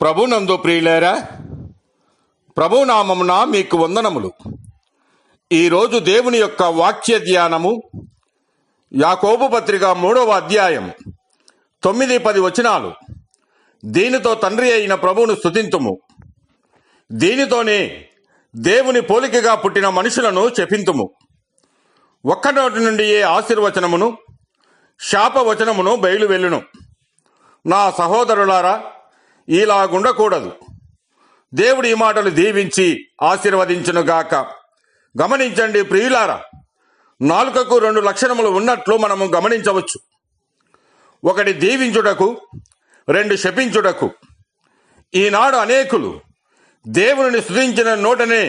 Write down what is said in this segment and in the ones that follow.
ప్రభునందు ప్రియులారా, ప్రభునామమున మీకు వందనములు. ఈరోజు దేవుని యొక్క వాక్య ధ్యానము యాకోబు పత్రిక 3వ అధ్యాయం 9-10 వచనాలు. దీనితో తండ్రి అయిన ప్రభువును స్తుతింతుము, దీనితోనే దేవుని పోలికగా పుట్టిన మనుషులను చెప్పింతుము. ఒక్క నోటి నుండి ఏ ఆశీర్వచనమును శాపవచనమును బయలు వెళ్ళును. నా సహోదరులారా, ఇలాగుండకూడదు. దేవుడి ఈ మాటలు దీవించి ఆశీర్వదించునుగాక. గమనించండి ప్రియులారా, నాలుకకు 2 లక్షణములు ఉన్నట్లు మనము గమనించవచ్చు. ఒకటి దీవించుటకు, 2 శపించుటకు. ఈనాడు అనేకులు దేవుని స్తుతించిన నోటనే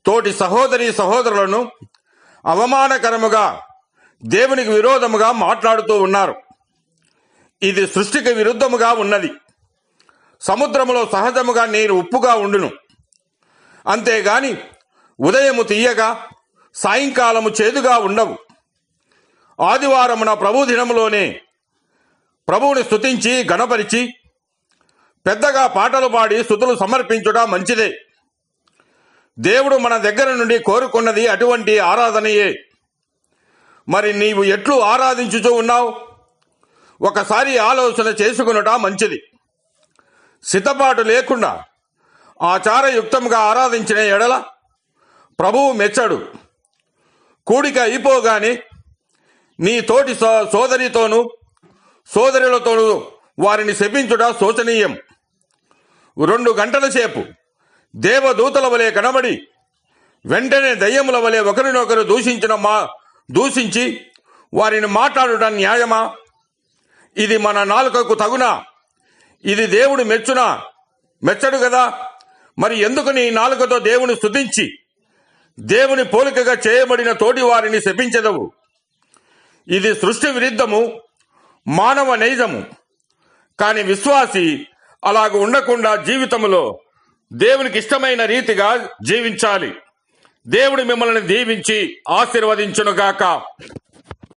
తోటి సహోదరి సహోదరులను అవమానకరముగా, దేవునికి విరోధముగా మాట్లాడుతూ ఉన్నారు. ఇది సృష్టికి విరుద్ధముగా ఉన్నది. సముద్రములో సహజముగా నీరు ఉప్పుగా ఉండును, అంతేగాని ఉదయము తీయగా సాయంకాలము చేదుగా ఉండవు. ఆదివారమున ప్రభు దినములోనే ప్రభువుని స్తుతించి గణపరిచి పెద్దగా పాటలు పాడి స్తుతులు సమర్పించుట మంచిదే. దేవుడు మన దగ్గర నుండి కోరుకున్నది అటువంటి ఆరాధనయే. మరి నీవు ఎట్లు ఆరాధించుచూ ఉన్నావు? ఒకసారి ఆలోచన చేసుకునుట మంచిది. సిద్ధపాటు లేకుండా ఆచారయుక్తంగా ఆరాధించిన ఎడల ప్రభువు మెచ్చడు. కూడిక అయిపోగానే నీ తోటి సోదరితోనూ సోదరులతోనూ వారిని శపించుట శోచనీయం. 2 గంటల సేపు దేవదూతల వలె కనబడి వెంటనే దయ్యముల వలె ఒకరినొకరు దూషించి వారిని మాట్లాడుట న్యాయమా? ఇది మన నాలుకకు తగునా? ఇది దేవుడు మెచ్చడు కదా. మరి ఎందుకు నీ నాలుకతో దేవుని స్తుతించి దేవుని పోలికగా చేయబడిన తోటి వారిని శపించదవు? ఇది సృష్టి విరుద్ధము, మానవ నైజము. కాని విశ్వాసి అలాగ ఉండకుండా జీవితంలో దేవునికి ఇష్టమైన రీతిగా జీవించాలి. దేవుడు మిమ్మల్ని దీవించి ఆశీర్వదించునుగాక.